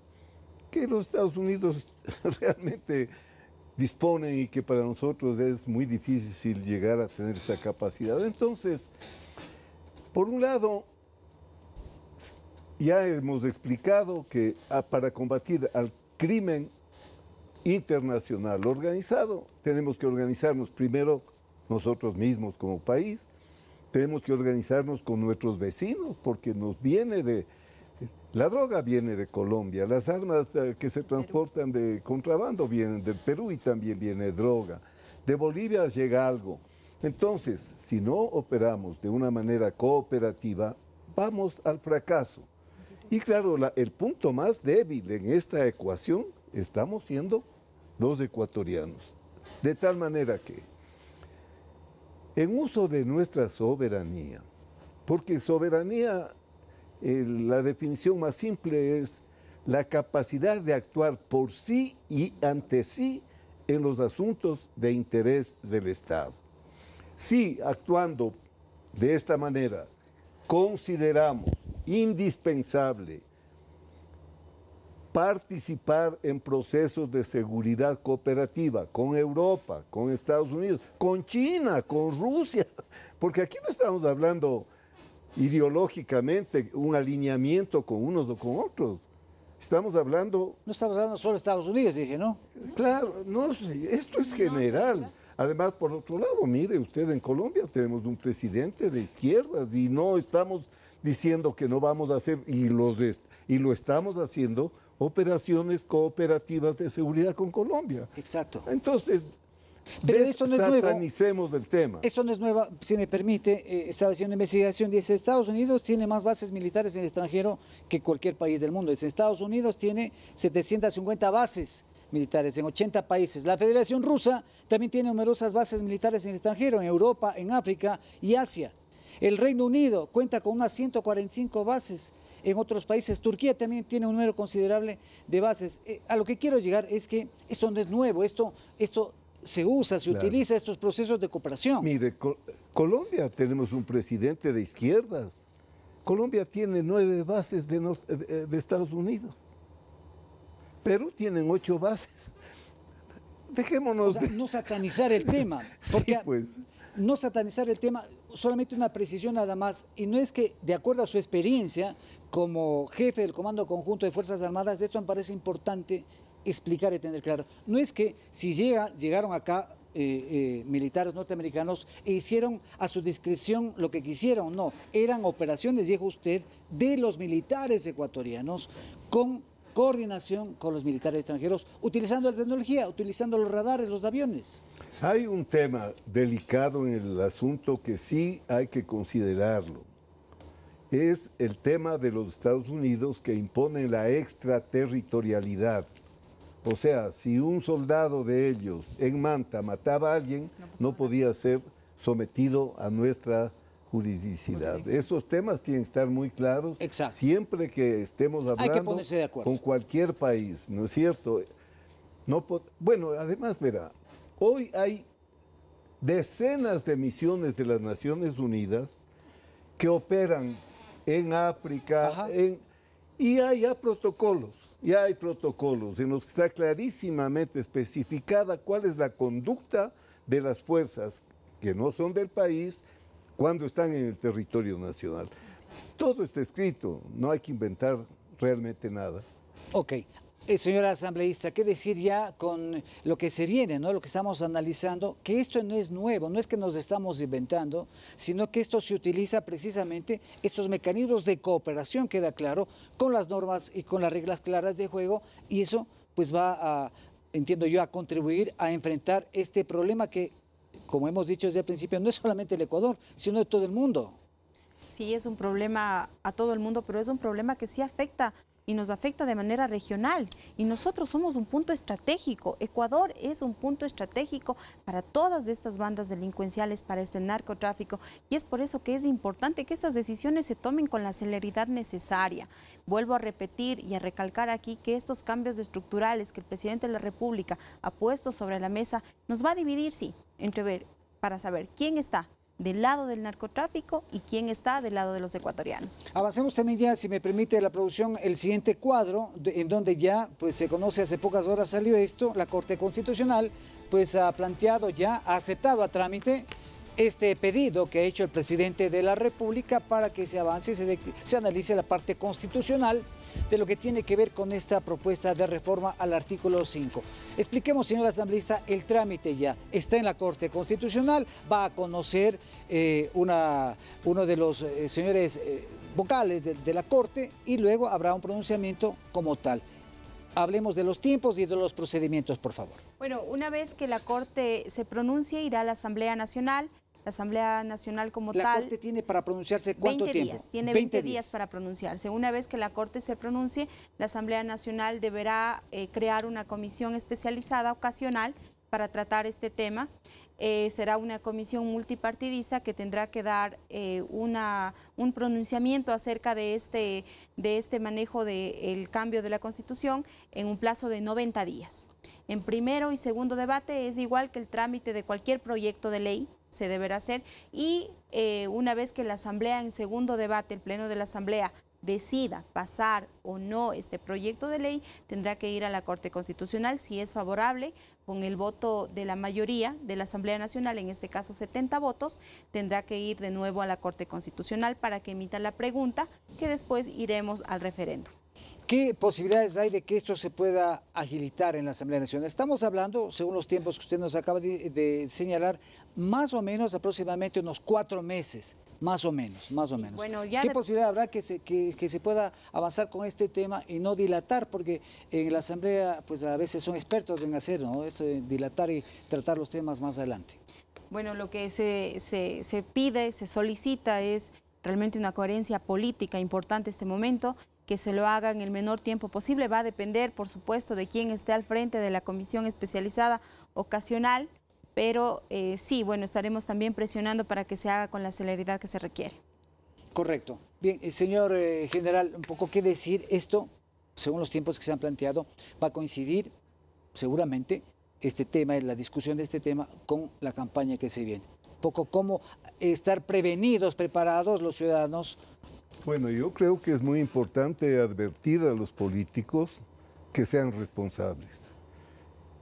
que los Estados Unidos realmente disponen y que para nosotros es muy difícil llegar a tener esa capacidad. Entonces, por un lado, ya hemos explicado que para combatir al crimen internacional organizado, tenemos que organizarnos primero nosotros mismos como país, tenemos que organizarnos con nuestros vecinos, porque la droga viene de Colombia, las armas que se transportan de contrabando vienen del Perú y también viene droga. De Bolivia llega algo. Entonces, si no operamos de una manera cooperativa, vamos al fracaso. Y claro, el punto más débil en esta ecuación estamos siendo los ecuatorianos. De tal manera que, en uso de nuestra soberanía, porque soberanía, la definición más simple es la capacidad de actuar por sí y ante sí en los asuntos de interés del Estado. Si actuando de esta manera consideramos indispensable participar en procesos de seguridad cooperativa con Europa, con Estados Unidos, con China, con Rusia, porque aquí no estamos hablando ideológicamente un alineamiento con unos o con otros. Estamos hablando... No estamos hablando solo de Estados Unidos, dije, ¿no? Claro, no, esto es general. Además, por otro lado, mire usted, en Colombia tenemos un presidente de izquierdas y no estamos diciendo que no vamos a hacer, y lo estamos haciendo, operaciones cooperativas de seguridad con Colombia. Exacto. Entonces, pero esto no es nuevo. Satanicemos el tema. Esto no es nuevo, si me permite, estaba haciendo una investigación, dice, Estados Unidos tiene más bases militares en el extranjero que cualquier país del mundo. Dice, Estados Unidos tiene 750 bases militares en 80 países. La Federación Rusa también tiene numerosas bases militares en el extranjero, en Europa, en África y Asia. El Reino Unido cuenta con unas 145 bases en otros países. Turquía también tiene un número considerable de bases. A lo que quiero llegar es que esto no es nuevo, esto se usa, se utiliza estos procesos de cooperación. Mire, Colombia tenemos un presidente de izquierdas. Colombia tiene 9 bases de Estados Unidos. Perú tienen 8 bases. Dejémonos no satanizar el tema. Porque sí, pues. No satanizar el tema, solamente una precisión nada más. Y no es que, de acuerdo a su experiencia como jefe del Comando Conjunto de Fuerzas Armadas, esto me parece importante explicar y tener claro. No es que si llegaron acá militares norteamericanos e hicieron a su discreción lo que quisieron, no. Eran operaciones, dijo usted, de los militares ecuatorianos con coordinación con los militares extranjeros, utilizando la tecnología, utilizando los radares, los aviones. Hay un tema delicado en el asunto que sí hay que considerarlo. es el tema de los Estados Unidos que imponen la extraterritorialidad. O sea, si un soldado de ellos en Manta mataba a alguien, no podía ser sometido a nuestra jurisdicción. Esos temas tienen que estar muy claros. Exacto. Siempre que estemos Hay que hablando ponerse de acuerdo con cualquier país, ¿no es cierto? Bueno, además, verá, hoy hay decenas de misiones de las Naciones Unidas que operan en África, y hay ya protocolos. Ya hay protocolos en los que está clarísimamente especificada cuál es la conducta de las fuerzas que no son del país cuando están en el territorio nacional. Todo está escrito, no hay que inventar realmente nada. Ok. Señora asambleísta, ¿qué decir ya con lo que se viene, ¿no? Lo que estamos analizando? Que esto no es nuevo, no es que nos estamos inventando, sino que esto se utiliza precisamente, estos mecanismos de cooperación, queda claro, con las normas y con las reglas claras de juego, y eso pues va a, entiendo yo, a contribuir a enfrentar este problema que, como hemos dicho desde el principio, no es solamente el Ecuador, sino de todo el mundo. Sí, es un problema a todo el mundo, pero es un problema que sí afecta y nos afecta de manera regional. Y nosotros somos un punto estratégico. Ecuador es un punto estratégico para todas estas bandas delincuenciales, para este narcotráfico. Y es por eso que es importante que estas decisiones se tomen con la celeridad necesaria. Vuelvo a repetir y a recalcar aquí que estos cambios estructurales que el presidente de la República ha puesto sobre la mesa nos va a dividir, sí, para saber quién está del lado del narcotráfico y quién está del lado de los ecuatorianos. Avancemos también ya, si me permite la producción, el siguiente cuadro, en donde ya pues se conoce, hace pocas horas salió esto, la Corte Constitucional pues ha planteado ya, ha aceptado a trámite este pedido que ha hecho el presidente de la República para que se avance y se analice la parte constitucional de lo que tiene que ver con esta propuesta de reforma al artículo 5. Expliquemos, señor asambleísta, el trámite ya está en la Corte Constitucional, va a conocer uno de los señores vocales de la Corte y luego habrá un pronunciamiento como tal. Hablemos de los tiempos y de los procedimientos, por favor. Bueno, una vez que la Corte se pronuncie, irá a la Asamblea Nacional. La Asamblea Nacional como tal... ¿La Corte tiene para pronunciarse cuánto tiempo? Tiene 20 días para pronunciarse. Una vez que la Corte se pronuncie, la Asamblea Nacional deberá crear una comisión especializada ocasional para tratar este tema. Será una comisión multipartidista que tendrá que dar un pronunciamiento acerca de este manejo del cambio de la Constitución en un plazo de 90 días. En primero y segundo debate es igual que el trámite de cualquier proyecto de ley, se deberá hacer, y una vez que la Asamblea en segundo debate, el Pleno de la Asamblea, decida pasar o no este proyecto de ley, tendrá que ir a la Corte Constitucional. Si es favorable, con el voto de la mayoría de la Asamblea Nacional, en este caso 70 votos, tendrá que ir de nuevo a la Corte Constitucional para que emita la pregunta, que después iremos al referéndum. ¿Qué posibilidades hay de que esto se pueda agilitar en la Asamblea Nacional? Estamos hablando, según los tiempos que usted nos acaba de señalar, más o menos aproximadamente unos 4 meses, más o menos. Bueno, ¿Qué posibilidad habrá que se pueda avanzar con este tema y no dilatar? Porque en la Asamblea pues a veces son expertos en hacer, ¿no? Eso de dilatar y tratar los temas más adelante. Bueno, lo que se pide, se solicita es realmente una coherencia política importante en este momento, que se lo haga en el menor tiempo posible. Va a depender, por supuesto, de quién esté al frente de la comisión especializada ocasional, pero sí, bueno, estaremos también presionando para que se haga con la celeridad que se requiere. Correcto. Bien, señor general, un poco qué decir. Esto, según los tiempos que se han planteado, va a coincidir seguramente este tema, la discusión de este tema, con la campaña que se viene. Un poco cómo estar prevenidos, preparados los ciudadanos. Bueno, yo creo que es muy importante advertir a los políticos que sean responsables,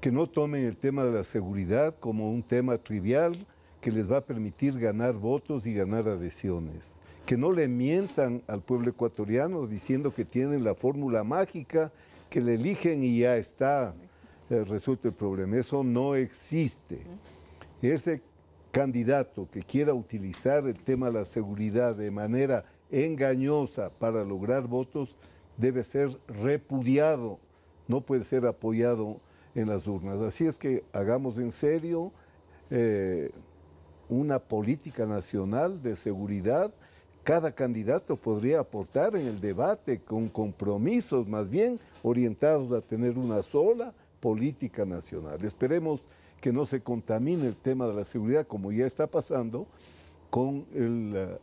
que no tomen el tema de la seguridad como un tema trivial que les va a permitir ganar votos y ganar adhesiones, que no le mientan al pueblo ecuatoriano diciendo que tienen la fórmula mágica, que le eligen y ya está resuelto el problema. Eso no existe. Ese candidato que quiera utilizar el tema de la seguridad de manera engañosa para lograr votos debe ser repudiado, no puede ser apoyado en las urnas. Así es que hagamos en serio una política nacional de seguridad cada candidato podría aportar en el debate con compromisos más bien orientados a tener una sola política nacional. Esperemos que no se contamine el tema de la seguridad como ya está pasando con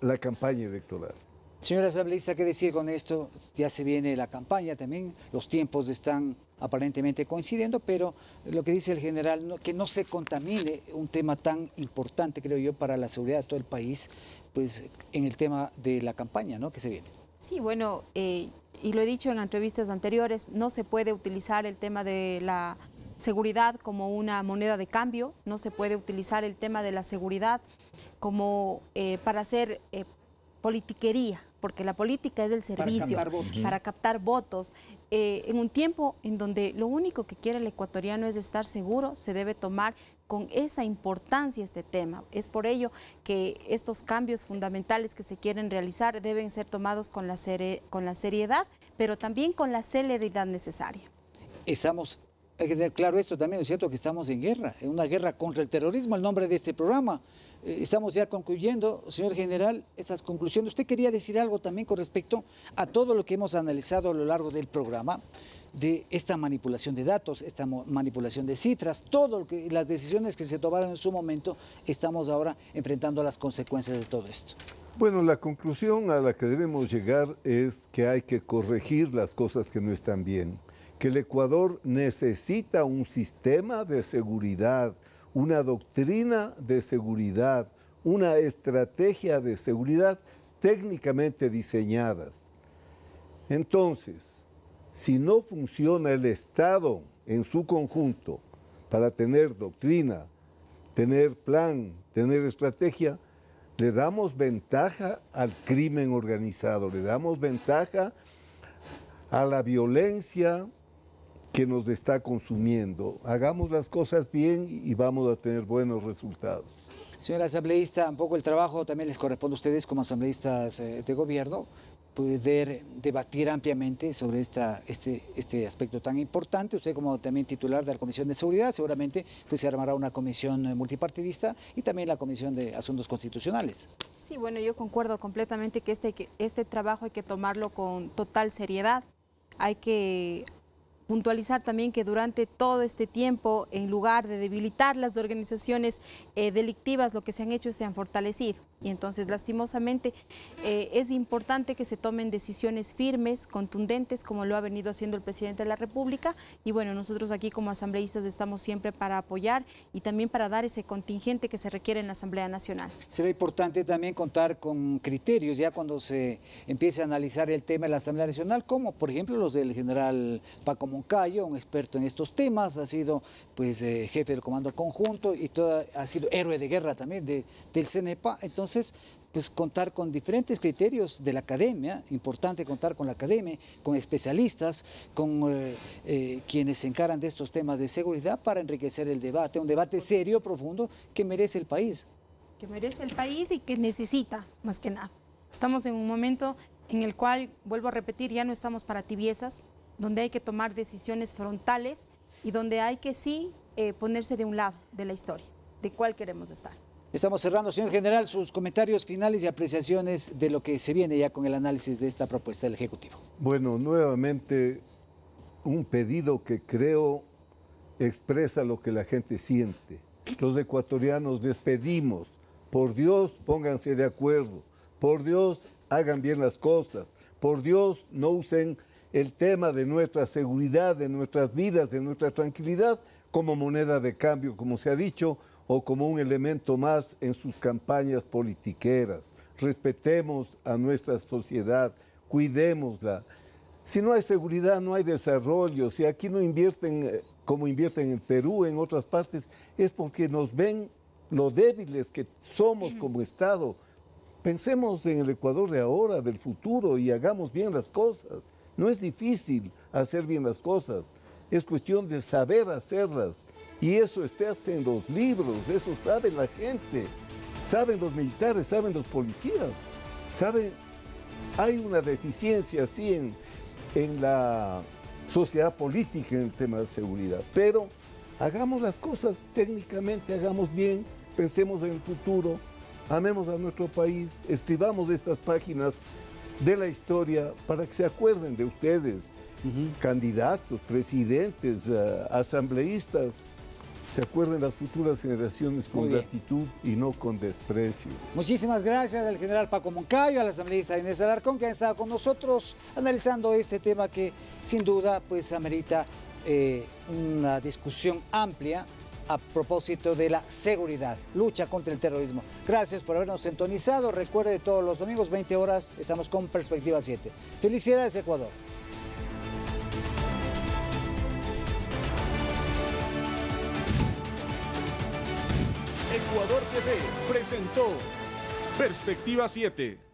la campaña electoral. Señora asambleísta, ¿qué decir con esto? Ya se viene la campaña también, los tiempos están aparentemente coincidiendo, pero lo que dice el general, que no se contamine un tema tan importante, creo yo, para la seguridad de todo el país, pues en el tema de la campaña, ¿no?, que se viene. Sí, bueno, y lo he dicho en entrevistas anteriores, no se puede utilizar el tema de la seguridad como una moneda de cambio, no se puede utilizar el tema de la seguridad como para hacer politiquería, porque la política es el servicio para captar votos. En un tiempo en donde lo único que quiere el ecuatoriano es estar seguro, se debe tomar con esa importancia este tema. Es por ello que estos cambios fundamentales que se quieren realizar deben ser tomados con la seriedad, pero también con la celeridad necesaria. Hay que tener claro esto también, es cierto que estamos en guerra, en una guerra contra el terrorismo, el nombre de este programa. Estamos ya concluyendo, señor general, esas conclusiones. ¿Usted quería decir algo también con respecto a todo lo que hemos analizado a lo largo del programa, de esta manipulación de datos, esta manipulación de cifras, todo lo que, las decisiones que se tomaron en su momento, estamos ahora enfrentando las consecuencias de todo esto? Bueno, la conclusión a la que debemos llegar es que hay que corregir las cosas que no están bien, que el Ecuador necesita un sistema de seguridad, una doctrina de seguridad, una estrategia de seguridad técnicamente diseñadas. Entonces, si no funciona el Estado en su conjunto para tener doctrina, tener plan, tener estrategia, le damos ventaja al crimen organizado, le damos ventaja a la violencia que nos está consumiendo. Hagamos las cosas bien y vamos a tener buenos resultados. Señora asambleísta, un poco el trabajo también les corresponde a ustedes como asambleístas de gobierno, poder debatir ampliamente sobre este aspecto tan importante. Usted como también titular de la Comisión de Seguridad, seguramente pues, se armará una comisión multipartidista y también la Comisión de Asuntos Constitucionales. Sí, bueno, yo concuerdo completamente que este trabajo hay que tomarlo con total seriedad. Hay que puntualizar también que durante todo este tiempo, en lugar de debilitar las organizaciones delictivas, lo que se han hecho es se han fortalecido. Y entonces, lastimosamente, es importante que se tomen decisiones firmes, contundentes, como lo ha venido haciendo el presidente de la República. Y bueno, nosotros aquí como asambleístas estamos siempre para apoyar y también para dar ese contingente que se requiere en la Asamblea Nacional. Será importante también contar con criterios ya cuando se empiece a analizar el tema de la Asamblea Nacional, como por ejemplo los del general Paco Moncayo, un experto en estos temas, ha sido pues jefe del Comando Conjunto y ha sido héroe de guerra también del CENEPA. Entonces, pues contar con diferentes criterios de la academia, importante contar con la academia, con especialistas, con quienes se encaran de estos temas de seguridad para enriquecer el debate, un debate serio, profundo, que merece el país. Que merece el país y que necesita, más que nada. Estamos en un momento en el cual, vuelvo a repetir, ya no estamos para tibiezas, donde hay que tomar decisiones frontales y donde hay que sí ponerse de un lado de la historia, de cuál queremos estar. Estamos cerrando, señor general, sus comentarios finales y apreciaciones de lo que se viene ya con el análisis de esta propuesta del Ejecutivo. Bueno, nuevamente un pedido que creo expresa lo que la gente siente. Los ecuatorianos les pedimos, por Dios, pónganse de acuerdo, por Dios, hagan bien las cosas, por Dios, no usen el tema de nuestra seguridad, de nuestras vidas, de nuestra tranquilidad como moneda de cambio, como se ha dicho, o como un elemento más en sus campañas politiqueras. Respetemos a nuestra sociedad, cuidémosla. Si no hay seguridad, no hay desarrollo. Si aquí no invierten como invierten en Perú, en otras partes, es porque nos ven lo débiles que somos como Estado. Pensemos en el Ecuador de ahora, del futuro, y hagamos bien las cosas. No es difícil hacer bien las cosas, es cuestión de saber hacerlas. Y eso está hasta en los libros, eso sabe la gente, saben los militares, saben los policías, saben, hay una deficiencia así en la sociedad política en el tema de seguridad, pero hagamos las cosas técnicamente, hagamos bien, pensemos en el futuro, amemos a nuestro país, escribamos estas páginas de la historia para que se acuerden de ustedes, candidatos, presidentes, asambleístas, se acuerden las futuras generaciones con gratitud y no con desprecio. Muchísimas gracias al general Paco Moncayo, a la asambleísta Inés Alarcón, que han estado con nosotros analizando este tema que sin duda pues amerita una discusión amplia a propósito de la seguridad, lucha contra el terrorismo. Gracias por habernos sintonizado. Recuerde, todos los domingos, 20 horas, estamos con Perspectiva 7. Felicidades, Ecuador. Ecuador TV presentó Perspectiva 7.